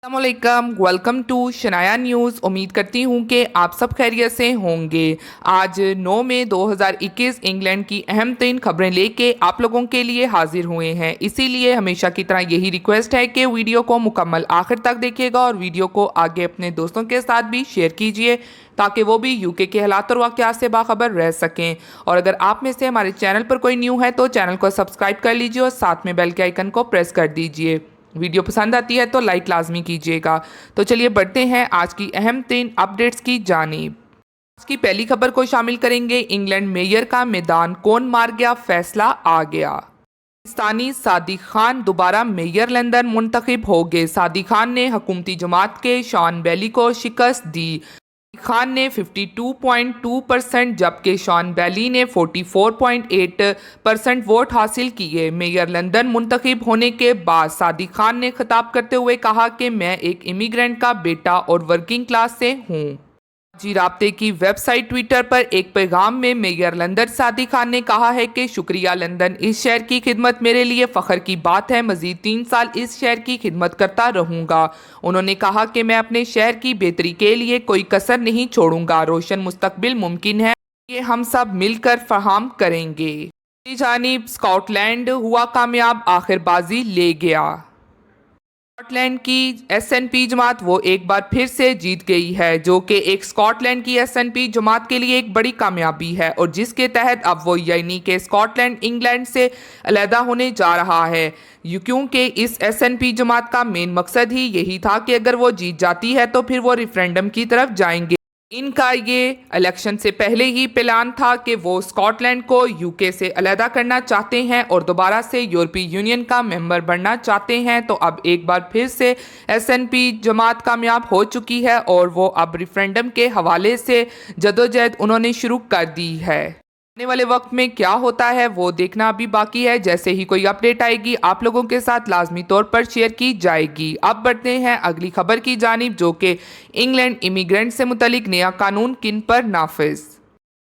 अस्सलामुअलैकुम, welcome to Shanaya news. उम्मीद करती हूँ कि आप सब खैरियत से होंगे। आज 9 मई 2021 इंग्लैंड की अहम तरीन खबरें लेके आप लोगों के लिए हाजिर हुए हैं। इसीलिए हमेशा की तरह यही रिक्वेस्ट है कि वीडियो को मुकम्मल आखिर तक देखिएगा और वीडियो को आगे अपने दोस्तों के साथ भी शेयर कीजिए ताकि वो भी यूके के हालात और वाक़यात से बाखबर रह सकें। और अगर आप में से हमारे चैनल पर कोई न्यू है तो चैनल को सब्सक्राइब कर लीजिए और साथ में बेल के आइकन को प्रेस कर दीजिए। वीडियो पसंद आती है तो लाइक लाजमी कीजिएगा। तो चलिए बढ़ते हैं आज की अहम तीन अपडेट्स की जानिब। आज की पहली खबर को शामिल करेंगे, इंग्लैंड मेयर का मैदान कौन मार गया, फैसला आ गया। पाकिस्तानी सादिक खान दोबारा मेयर लंदन मुंतखब हो गए। सादिक खान ने हुकूमती जमात के शॉन बेली को शिकस्त दी। खान ने 52.2% जबकि शॉन बेली ने 44.8% वोट हासिल किए। मेयर लंदन मुंतखब होने के बाद सादिक खान ने खिताब करते हुए कहा कि मैं एक इमिग्रेंट का बेटा और वर्किंग क्लास से हूँ। जी राब्ते की वेबसाइट ट्विटर पर एक पैगाम में मेयर लंदन सादिक खान ने कहा है कि शुक्रिया लंदन, इस शहर की खिदमत मेरे लिए फ़ख्र की बात है। मज़ीद 3 साल इस शहर की खिदमत करता रहूँगा। उन्होंने कहा कि मैं अपने शहर की बेहतरी के लिए कोई कसर नहीं छोड़ूंगा। रोशन मुस्तकबिल मुमकिन है, ये हम सब मिलकर फराहम करेंगे। दूसरी जानिब स्कॉटलैंड हुआ कामयाब, आखिर बाजी ले गया। स्कॉटलैंड की एसएनपी जमात वो एक बार फिर से जीत गई है, जो कि एक स्कॉटलैंड की एसएनपी जमात के लिए एक बड़ी कामयाबी है और जिसके तहत अब वो यानी कि स्कॉटलैंड इंग्लैंड से अलहदा होने जा रहा है। क्योंकि इस एसएनपी जमात का मेन मकसद ही यही था कि अगर वो जीत जाती है तो फिर वो रेफरेंडम की तरफ जाएंगे। इनका ये इलेक्शन से पहले ही प्लान था कि वो स्कॉटलैंड को यूके से अलहदा करना चाहते हैं और दोबारा से यूरोपीय यूनियन का मेंबर बनना चाहते हैं। तो अब एक बार फिर से एसएनपी जमात कामयाब हो चुकी है और वो अब रेफरेंडम के हवाले से जदोजहद उन्होंने शुरू कर दी है। आने वाले वक्त में क्या होता है वो देखना अभी बाकी है। जैसे ही कोई अपडेट आएगी आप लोगों के साथ लाजमी तौर पर शेयर की जाएगी। अब बढ़ते हैं अगली खबर की जानिब, जो कि इंग्लैंड इमिग्रेंट से मुतलिक नया कानून किन पर नाफिज।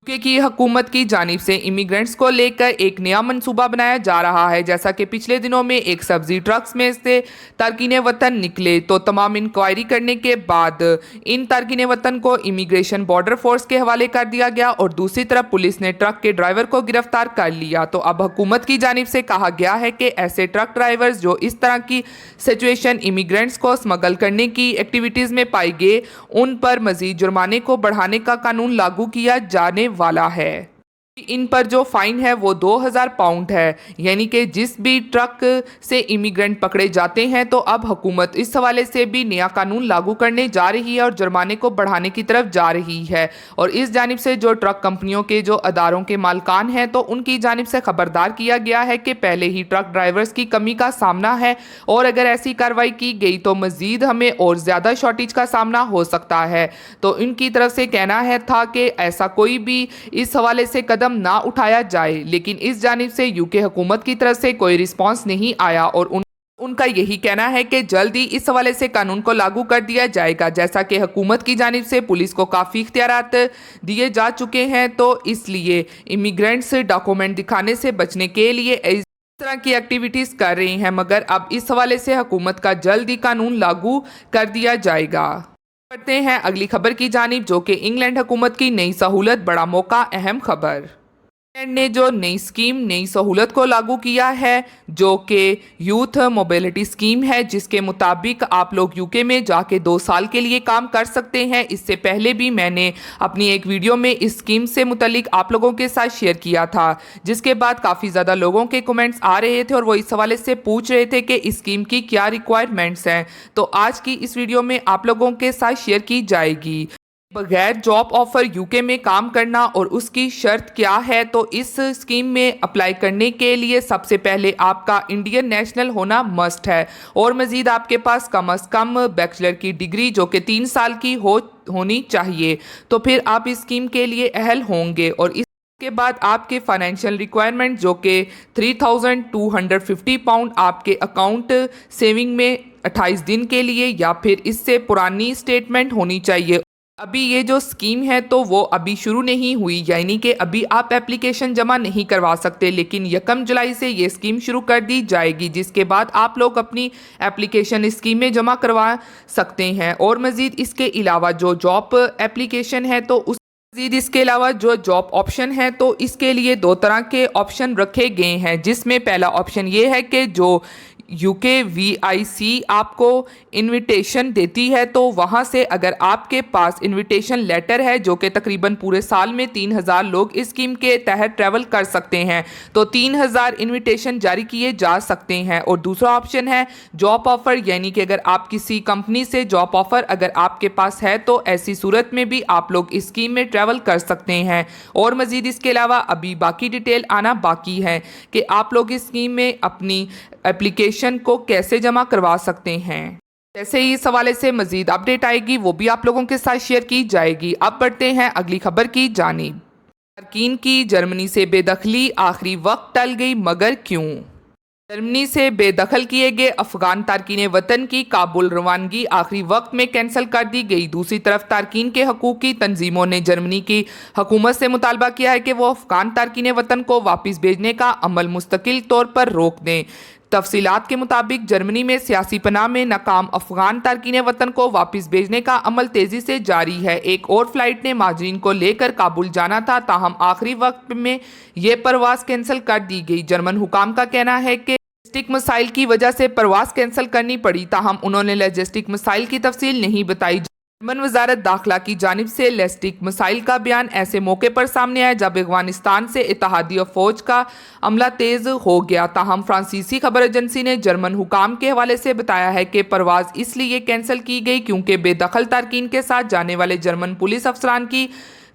यूके की हुकूमत की जानिब से इमिग्रेंट्स को लेकर एक नया मंसूबा बनाया जा रहा है। जैसा कि पिछले दिनों में एक सब्जी ट्रक्स में से तारकीन वतन निकले तो तमाम इंक्वायरी करने के बाद इन तारकीन वतन को इमिग्रेशन बॉर्डर फोर्स के हवाले कर दिया गया और दूसरी तरफ पुलिस ने ट्रक के ड्राइवर को गिरफ्तार कर लिया। तो अब हुकूमत की जानिब से कहा गया है कि ऐसे ट्रक ड्राइवर्स जो इस तरह की सिचुएशन इमिग्रेंट्स को स्मगल करने की एक्टिविटीज़ में पाई गए, उन पर मजीद जुर्माने को बढ़ाने का कानून लागू किया जाने वाला है। इन पर जो फाइन है वो 2000 पाउंड है, यानी कि जिस भी ट्रक से इमिग्रेंट पकड़े जाते हैं तो अब हुकूमत इस हवाले से भी नया कानून लागू करने जा रही है और जुर्माने को बढ़ाने की तरफ जा रही है। और इस जानिब से जो ट्रक कंपनियों के जो अदारों के मालकान हैं तो उनकी जानिब से खबरदार किया गया है कि पहले ही ट्रक ड्राइवर्स की कमी का सामना है और अगर ऐसी कार्रवाई की गई तो मज़ीद हमें और ज़्यादा शॉर्टेज का सामना हो सकता है। तो इनकी तरफ से कहना है था कि ऐसा कोई भी इस हवाले से कदम ना उठाया जाए, लेकिन इस जानिब से यूके हुकूमत की तरफ से कोई रिस्पांस नहीं आया और उनका यही कहना है कि जल्द ही इस हवाले से कानून को लागू कर दिया जाएगा। जैसा कि हुकूमत की जानिब से पुलिस को काफ़ी इख्तियारात दिए जा चुके हैं, तो इसलिए इमिग्रेंट्स डॉक्यूमेंट दिखाने से बचने के लिए इस तरह की एक्टिविटीज़ कर रही हैं, मगर अब इस हवाले से हुकूमत का जल्द ही कानून लागू कर दिया जाएगा। बढ़ते हैं अगली खबर की जानिब, जो कि इंग्लैंड हुकूमत की नई सहूलत, बड़ा मौका, अहम खबर। इंग्लैंड ने जो नई सहूलत को लागू किया है, जो कि यूथ मोबिलिटी स्कीम है, जिसके मुताबिक आप लोग यूके में जाके 2 साल के लिए काम कर सकते हैं। इससे पहले भी मैंने अपनी एक वीडियो में इस स्कीम से मुतलिक आप लोगों के साथ शेयर किया था, जिसके बाद काफ़ी ज़्यादा लोगों के कमेंट्स आ रहे थे और वो इस हवाले से पूछ रहे थे कि इस स्कीम की क्या रिक्वायरमेंट्स हैं। तो आज की इस वीडियो में आप लोगों के साथ शेयर की जाएगी। बगैर जॉब ऑफर यूके में काम करना और उसकी शर्त क्या है। तो इस स्कीम में अप्लाई करने के लिए सबसे पहले आपका इंडियन नेशनल होना मस्ट है और मज़ीद आपके पास कम अज़ कम बैचलर की डिग्री जो कि 3 साल की होनी चाहिए, तो फिर आप इस स्कीम के लिए अहल होंगे। और इसके बाद आपके फाइनेंशियल रिक्वायरमेंट जो कि 3250 पाउंड आपके अकाउंट सेविंग में 28 दिन के लिए या फिर इससे पुरानी स्टेटमेंट होनी चाहिए। ابھی یہ جو اسکیم ہے تو وہ ابھی شروع نہیں ہوئی، یعنی کہ ابھی آپ اپلیکیشن جمع نہیں کروا سکتے، لیکن 1 جولائی سے یہ اسکیم شروع کر دی جائے گی، جس کے بعد آپ لوگ اپنی اپلیکیشن اسکیم میں جمع کروا سکتے ہیں۔ اور مزید اس کے علاوہ جو جاب اپلیکیشن ہے تو اس کے علاوہ جو جاب آپشن ہے تو اس کے لیے 2 طرح کے آپشن رکھے گئے ہیں، جس میں پہلا آپشن یہ ہے کہ جو UKVIC آپ کو انویٹیشن دیتی ہے تو وہاں سے اگر آپ کے پاس انویٹیشن لیٹر ہے، جو کہ تقریباً پورے سال میں 3000 لوگ اس اسکیم کے تحت ٹریول کر سکتے ہیں، تو 3000 انویٹیشن جاری کیے جا سکتے ہیں۔ اور دوسرا آپشن ہے جاب آفر، یعنی کہ اگر آپ کسی کمپنی سے جاب آفر اگر آپ کے پاس ہے تو ایسی صورت میں بھی آپ لوگ اس اسکیم میں ٹریول کر سکتے ہیں۔ اور مزید اس کے علاوہ ابھی باقی ڈیٹیل آنا باقی ہے کہ آپ لوگ اس اسکیم میں اپنی اپلیکیشن کو کیسے جمع کروا سکتے ہیں۔ جیسے ہی اس حوالے سے مزید اپڈیٹ آئے گی وہ بھی آپ لوگوں کے ساتھ شیئر کی جائے گی۔ اب بڑھتے ہیں اگلی خبر کی جانب۔ تارکین کی جرمنی سے بے دخلی آخری وقت ٹل گئی، مگر کیوں؟ جرمنی سے بے دخل کیے گئے افغان تارکین وطن کی کابل روانگی آخری وقت میں کینسل کر دی گئی۔ دوسری طرف تارکین کے حقوق کی تنظیموں نے جرمنی کی حکومت سے مطالبہ کیا ہے کہ وہ افغان تارکین وطن کو واپس بھیجنے کا عمل مستقل طور پر روک دیں۔ تفصیلات کے مطابق جرمنی میں سیاسی پناہ میں ناکام افغان تارکین وطن کو واپس بھیجنے کا عمل تیزی سے جاری ہے۔ ایک اور فلائٹ نے مہاجرین کو لے کر کابل جانا تھا، تاہم آخری وقت میں یہ پرواز کینسل کر دی گئی۔ جرمن حکام کا کہنا ہے کہ لاجسٹک مسائل کی وجہ سے پرواز کینسل کرنی پڑی، تاہم انہوں نے لاجسٹک مسائل کی تفصیل نہیں بتائی۔ جرمن وزارت داخلہ کی جانب سے لاجسٹک مسائل کا بیان ایسے موقع پر سامنے آیا جب افغانستان سے اتحادی فوج کا عملہ تیز ہو گیا۔ تاہم فرانسیسی خبر ایجنسی نے جرمن حکام کے حوالے سے بتایا ہے کہ پرواز اس لیے کینسل کی گئی کیونکہ بے دخل تارکین کے ساتھ جانے والے جرمن پولیس افسران کی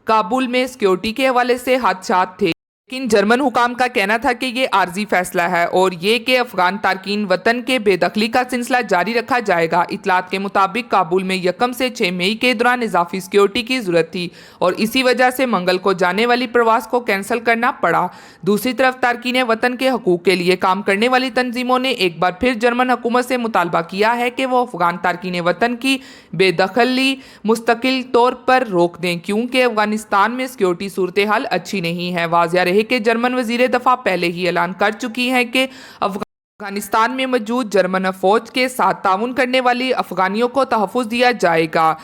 کابل میں سیکیورٹی کے حوالے سے خدشات تھے۔ لیکن جرمن حکام کا کہنا تھا کہ یہ عارضی فیصلہ ہے اور یہ کہ افغان تارکین وطن کے بے دخلی کا سلسلہ جاری رکھا جائے گا۔ اطلاعات کے مطابق کابل میں 1 سے 6 مئی کے دوران اضافی سیکیورٹی کی ضرورت تھی اور اسی وجہ سے منگل کو جانے والی پرواز کو کینسل کرنا پڑا۔ دوسری طرف تارکین وطن کے حقوق کے لیے کام کرنے والی تنظیموں نے ایک بار پھر جرمن حکومت سے مطالبہ کیا ہے کہ وہ افغان تارکین وطن کی بے دخلی مستقل طور پر روک دیں کیونکہ افغانستان میں سیکیورٹی صورتحال اچھی نہیں ہے۔ واضح رہے کہ جرمن وزیر دفاع پہلے ہی اعلان کر چکی ہے کہ افغانستان میں موجود جرمن فوج کے ساتھ تعاون کرنے والی افغانیوں کو تحفظ دیا جائے گا۔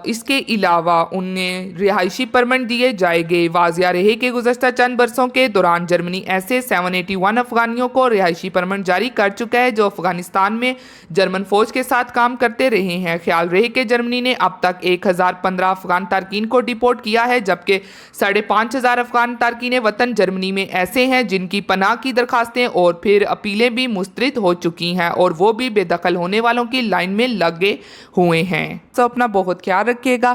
اس کے علاوہ انہیں رہائشی پرمٹ دیے جائے گے۔ واضح رہے کہ گزشتہ چند برسوں کے دوران جرمنی ایسے 781 افغانیوں کو رہائشی پرمٹ جاری کر چکا ہے جو افغانستان میں جرمن فوج کے ساتھ کام کرتے رہے ہیں۔ خیال رہے کہ جرمنی نے اب تک 1015 افغان تارکین کو ڈیپورٹ کیا ہے، جبکہ 5500 افغان تارکین وطن جرمنی میں ایسے ہیں جن کی پناہ کی درخواستیں اور پھر اپیلیں بھی مسترد ہو چکی ہیں اور وہ بھی بے دخل ہونے والوں کی لائن میں لگے ہوئے ہیں۔ تو اپنا بہت خیال رکھیے گا۔